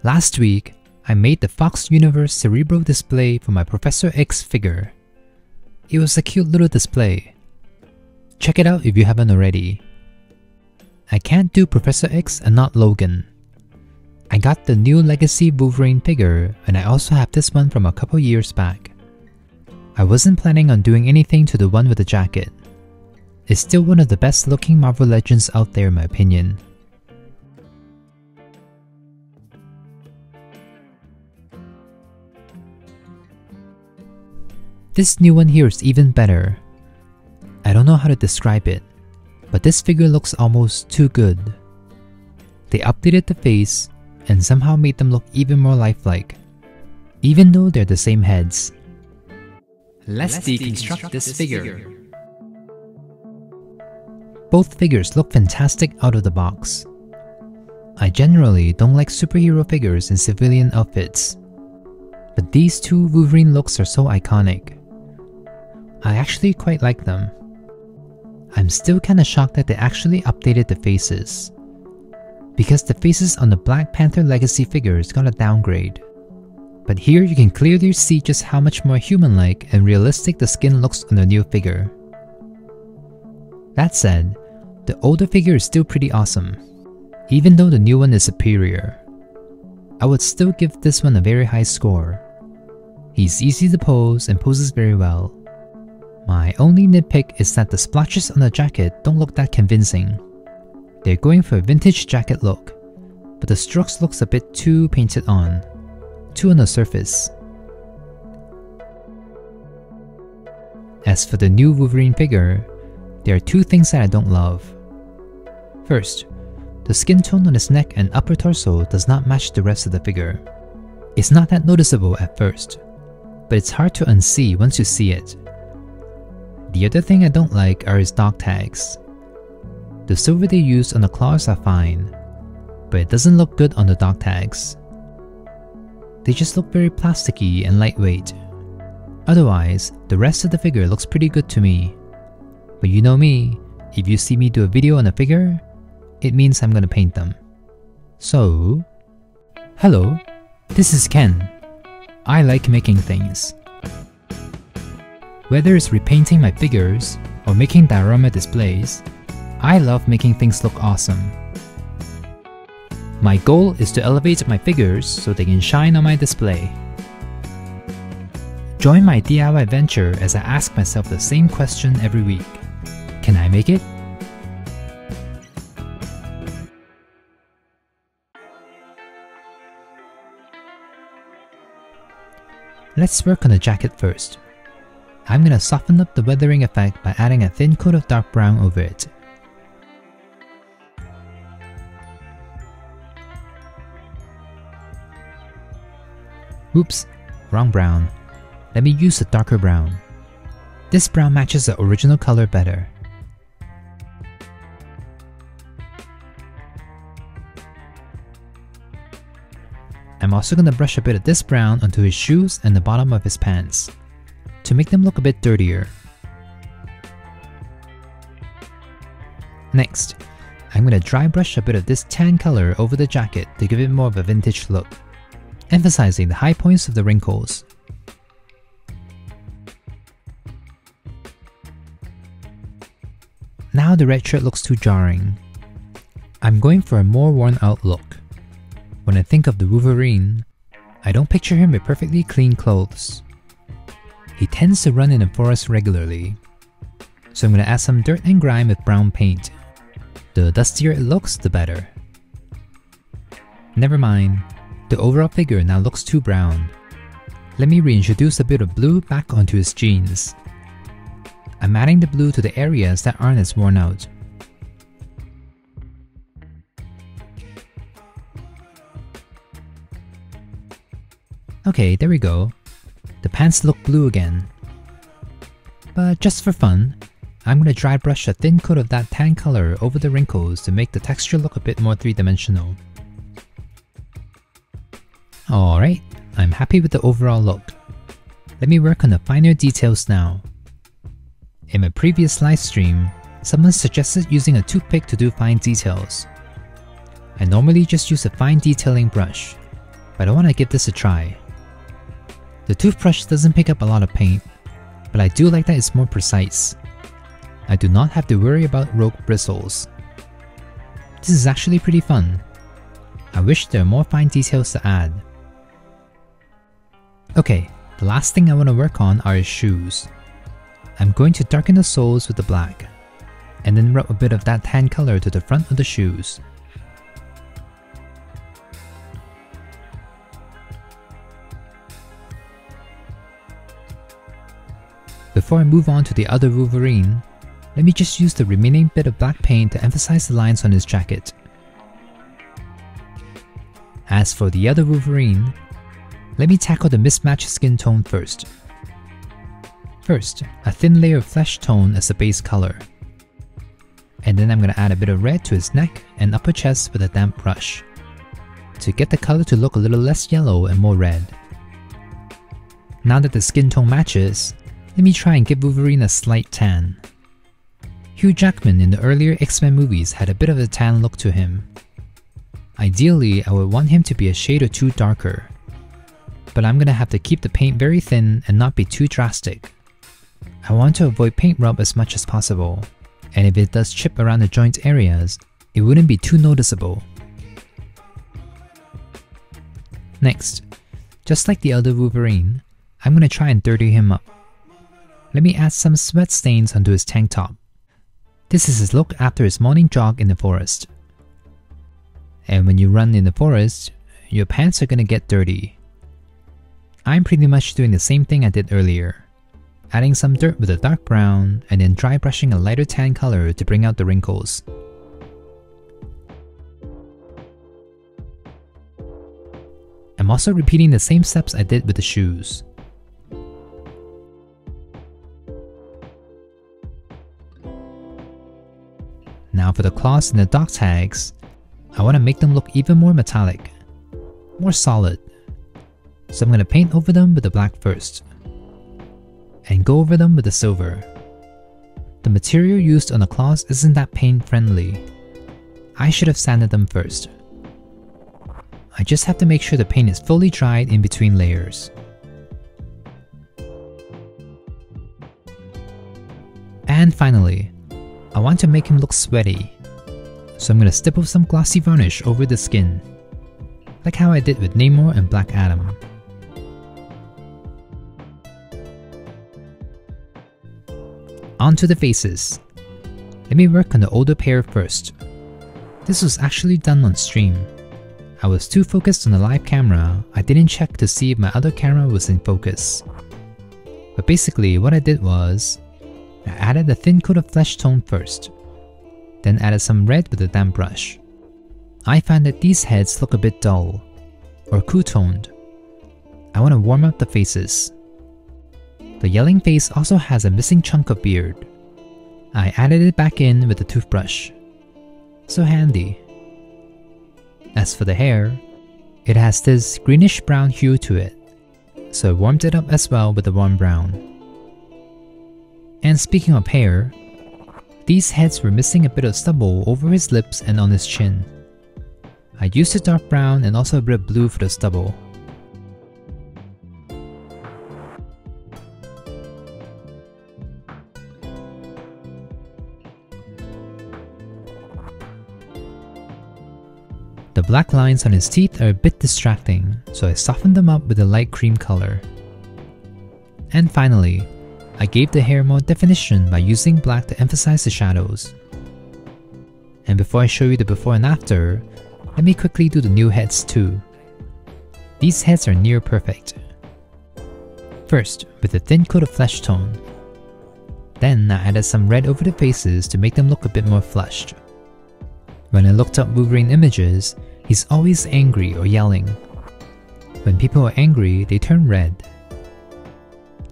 Last week, I made the Fox Universe Cerebro display for my Professor X figure. It was a cute little display. Check it out if you haven't already. I can't do Professor X and not Logan. I got the new Legacy Wolverine figure, and I also have this one from a couple years back. I wasn't planning on doing anything to the one with the jacket. It's still one of the best looking Marvel Legends out there in my opinion. This new one here is even better. I don't know how to describe it, but this figure looks almost too good. They updated the face and somehow made them look even more lifelike, even though they're the same heads. Let's deconstruct this figure. Both figures look fantastic out of the box. I generally don't like superhero figures in civilian outfits, but these two Wolverine looks are so iconic. I actually quite like them. I'm still kinda shocked that they actually updated the faces, because the faces on the Black Panther Legacy figures got a downgrade. But here you can clearly see just how much more human-like and realistic the skin looks on the new figure. That said, the older figure is still pretty awesome, even though the new one is superior. I would still give this one a very high score. He's easy to pose and poses very well. My only nitpick is that the splotches on the jacket don't look that convincing. They're going for a vintage jacket look, but the strokes looks a bit too painted on, too on the surface. As for the new Wolverine figure, there are two things that I don't love. First, the skin tone on his neck and upper torso does not match the rest of the figure. It's not that noticeable at first, but it's hard to unsee once you see it. The other thing I don't like are his dog tags. The silver they used on the claws are fine, but it doesn't look good on the dog tags. They just look very plasticky and lightweight. Otherwise, the rest of the figure looks pretty good to me. But you know me, if you see me do a video on a figure, it means I'm gonna paint them. So, hello, this is Ken. I like making things. Whether it's repainting my figures or making diorama displays, I love making things look awesome. My goal is to elevate my figures so they can shine on my display. Join my DIY adventure as I ask myself the same question every week. Can I make it? Let's work on the jacket first. I'm gonna soften up the weathering effect by adding a thin coat of dark brown over it. Oops, wrong brown. Let me use a darker brown. This brown matches the original color better. I'm also gonna brush a bit of this brown onto his shoes and the bottom of his pants, to make them look a bit dirtier. Next, I'm gonna dry brush a bit of this tan color over the jacket to give it more of a vintage look, emphasizing the high points of the wrinkles. Now the red shirt looks too jarring. I'm going for a more worn out look. When I think of the Wolverine, I don't picture him with perfectly clean clothes. He tends to run in the forest regularly, so I'm going to add some dirt and grime with brown paint. The dustier it looks, the better. Never mind, the overall figure now looks too brown. Let me reintroduce a bit of blue back onto his jeans. I'm adding the blue to the areas that aren't as worn out. Okay, there we go. The pants look blue again. But just for fun, I'm gonna dry brush a thin coat of that tan color over the wrinkles to make the texture look a bit more three-dimensional. Alright, I'm happy with the overall look. Let me work on the finer details now. In my previous live stream, someone suggested using a toothpick to do fine details. I normally just use a fine detailing brush, but I want to give this a try. The toothbrush doesn't pick up a lot of paint, but I do like that it's more precise. I do not have to worry about rogue bristles. This is actually pretty fun. I wish there were more fine details to add. Okay, the last thing I want to work on are his shoes. I'm going to darken the soles with the black, and then rub a bit of that tan color to the front of the shoes. Before I move on to the other Wolverine, let me just use the remaining bit of black paint to emphasize the lines on his jacket. As for the other Wolverine, let me tackle the mismatched skin tone first. First, a thin layer of flesh tone as the base color. And then I'm going to add a bit of red to his neck and upper chest with a damp brush, to get the color to look a little less yellow and more red. Now that the skin tone matches, let me try and give Wolverine a slight tan. Hugh Jackman in the earlier X-Men movies had a bit of a tan look to him. Ideally, I would want him to be a shade or two darker, but I'm gonna have to keep the paint very thin and not be too drastic. I want to avoid paint rub as much as possible, and if it does chip around the joint areas, it wouldn't be too noticeable. Next, just like the other Wolverine, I'm gonna try and dirty him up. Let me add some sweat stains onto his tank top. This is his look after his morning jog in the forest. And when you run in the forest, your pants are gonna get dirty. I'm pretty much doing the same thing I did earlier, adding some dirt with a dark brown and then dry brushing a lighter tan color to bring out the wrinkles. I'm also repeating the same steps I did with the shoes. Now for the claws and the dog tags, I want to make them look even more metallic, more solid. So I'm going to paint over them with the black first, and go over them with the silver. The material used on the claws isn't that paint friendly. I should have sanded them first. I just have to make sure the paint is fully dried in between layers. And finally, I want to make him look sweaty, so I'm going to stipple some glossy varnish over the skin, like how I did with Namor and Black Adam. On to the faces. Let me work on the older pair first. This was actually done on stream. I was too focused on the live camera, I didn't check to see if my other camera was in focus. But basically what I did was, I added a thin coat of flesh tone first, then added some red with a damp brush. I find that these heads look a bit dull, or cool-toned. I want to warm up the faces. The yelling face also has a missing chunk of beard. I added it back in with the toothbrush. So handy. As for the hair, it has this greenish brown hue to it, so I warmed it up as well with a warm brown. And speaking of hair, these heads were missing a bit of stubble over his lips and on his chin. I used a dark brown and also a bit of blue for the stubble. The black lines on his teeth are a bit distracting, so I softened them up with a light cream color. And finally, I gave the hair more definition by using black to emphasize the shadows. And before I show you the before and after, let me quickly do the new heads too. These heads are near perfect. First, with a thin coat of flesh tone. Then I added some red over the faces to make them look a bit more flushed. When I looked up Wolverine images, he's always angry or yelling. When people are angry, they turn red.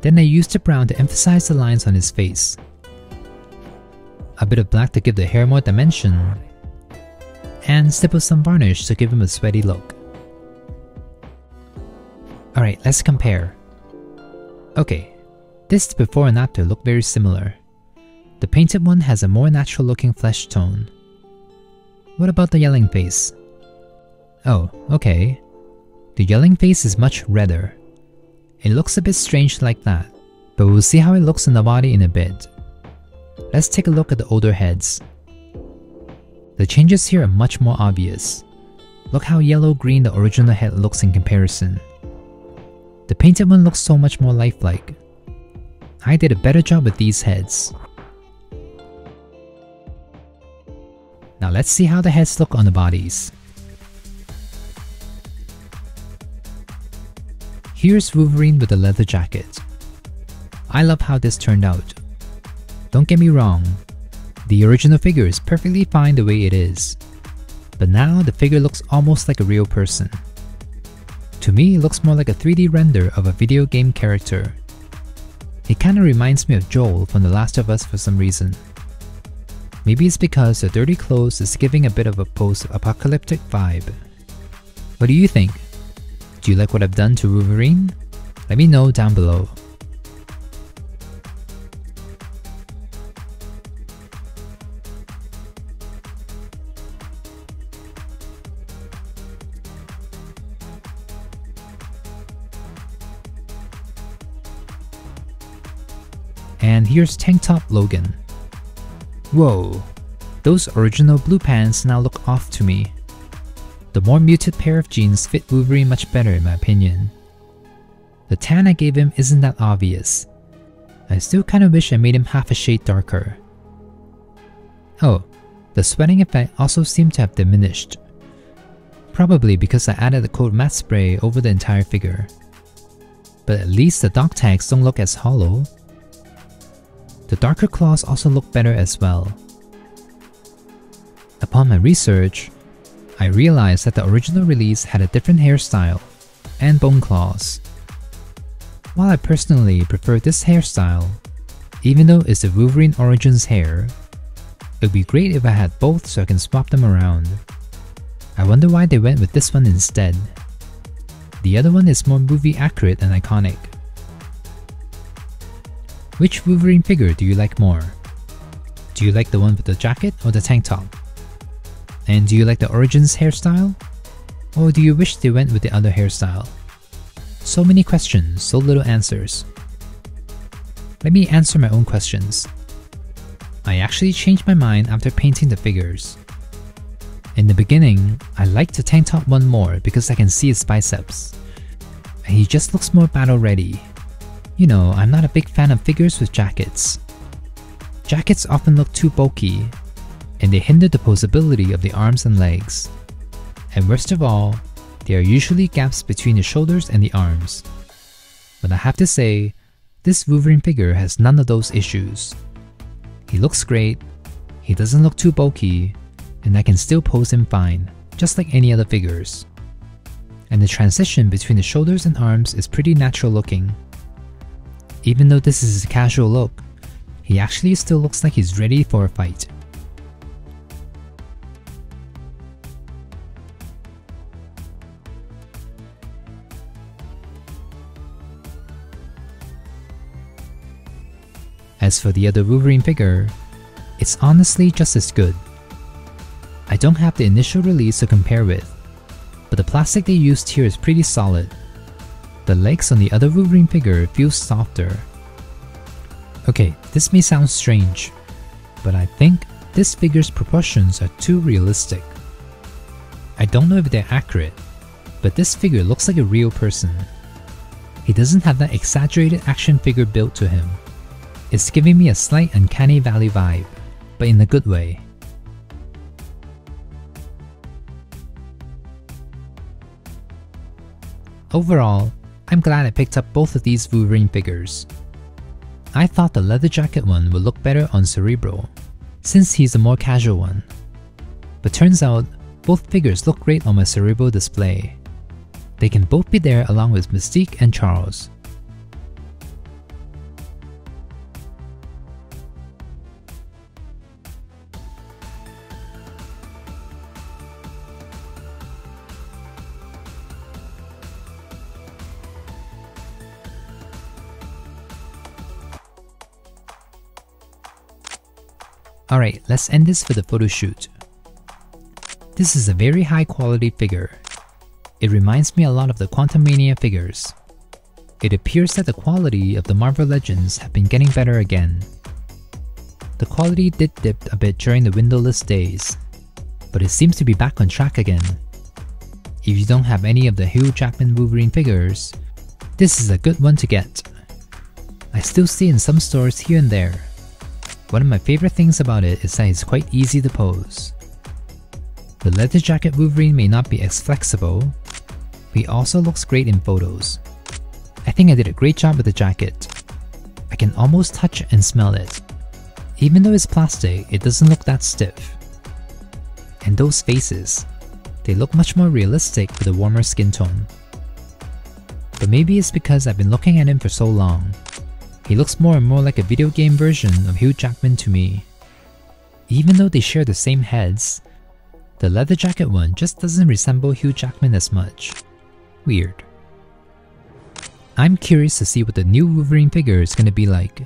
Then I used the brown to emphasize the lines on his face. A bit of black to give the hair more dimension, and stipple some varnish to give him a sweaty look. Alright, let's compare. Okay, this before and after look very similar. The painted one has a more natural looking flesh tone. What about the yelling face? Oh, okay. The yelling face is much redder. It looks a bit strange like that, but we'll see how it looks on the body in a bit. Let's take a look at the older heads. The changes here are much more obvious. Look how yellow-green the original head looks in comparison. The painted one looks so much more lifelike. I did a better job with these heads. Now let's see how the heads look on the bodies. Here's Wolverine with the leather jacket. I love how this turned out. Don't get me wrong, the original figure is perfectly fine the way it is. But now the figure looks almost like a real person. To me, it looks more like a 3D render of a video game character. It kinda reminds me of Joel from The Last of Us for some reason. Maybe it's because the dirty clothes is giving a bit of a post-apocalyptic vibe. What do you think? Do you like what I've done to Wolverine? Let me know down below. And here's Tank Top Logan. Whoa, those original blue pants now look off to me. The more muted pair of jeans fit Wolverine much better in my opinion. The tan I gave him isn't that obvious. I still kinda wish I made him half a shade darker. Oh, the sweating effect also seemed to have diminished. Probably because I added the coat matte spray over the entire figure. But at least the dog tags don't look as hollow. The darker claws also look better as well. Upon my research, I realized that the original release had a different hairstyle and bone claws. While I personally prefer this hairstyle, even though it's the Wolverine Origins hair, it would be great if I had both so I can swap them around. I wonder why they went with this one instead. The other one is more movie accurate and iconic. Which Wolverine figure do you like more? Do you like the one with the jacket or the tank top? And do you like the Origins hairstyle? Or do you wish they went with the other hairstyle? So many questions, so little answers. Let me answer my own questions. I actually changed my mind after painting the figures. In the beginning, I liked the tank top one more because I can see his biceps. And he just looks more battle ready. You know, I'm not a big fan of figures with jackets. Jackets often look too bulky, and they hinder the posability of the arms and legs. And worst of all, there are usually gaps between the shoulders and the arms. But I have to say, this Wolverine figure has none of those issues. He looks great, he doesn't look too bulky, and I can still pose him fine, just like any other figures. And the transition between the shoulders and arms is pretty natural looking. Even though this is a casual look, he actually still looks like he's ready for a fight. As for the other Wolverine figure, it's honestly just as good. I don't have the initial release to compare with, but the plastic they used here is pretty solid. The legs on the other Wolverine figure feel softer. Okay, this may sound strange, but I think this figure's proportions are too realistic. I don't know if they're accurate, but this figure looks like a real person. He doesn't have that exaggerated action figure built to him. It's giving me a slight uncanny valley vibe, but in a good way. Overall, I'm glad I picked up both of these Wolverine figures. I thought the leather jacket one would look better on Cerebro, since he's a more casual one. But turns out, both figures look great on my Cerebro display. They can both be there along with Mystique and Charles. Alright, let's end this for the photo shoot. This is a very high quality figure. It reminds me a lot of the Quantumania figures. It appears that the quality of the Marvel Legends have been getting better again. The quality did dip a bit during the windowless days, but it seems to be back on track again. If you don't have any of the Hugh Jackman Wolverine figures, this is a good one to get. I still see it in some stores here and there. One of my favorite things about it is that it's quite easy to pose. The leather jacket Wolverine may not be as flexible, but he also looks great in photos. I think I did a great job with the jacket. I can almost touch and smell it. Even though it's plastic, it doesn't look that stiff. And those faces, they look much more realistic with a warmer skin tone. But maybe it's because I've been looking at him for so long. He looks more and more like a video game version of Hugh Jackman to me. Even though they share the same heads, the leather jacket one just doesn't resemble Hugh Jackman as much. Weird. I'm curious to see what the new Wolverine figure is going to be like,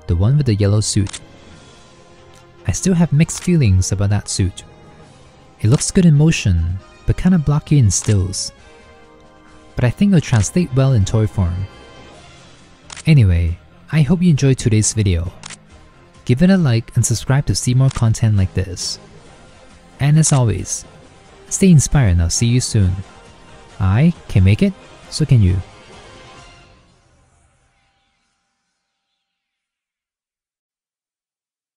the one with the yellow suit. I still have mixed feelings about that suit. It looks good in motion, but kinda blocky in stills. But I think it'll translate well in toy form. Anyway, I hope you enjoyed today's video. Give it a like and subscribe to see more content like this. And as always, stay inspired and I'll see you soon. I can make it, so can you.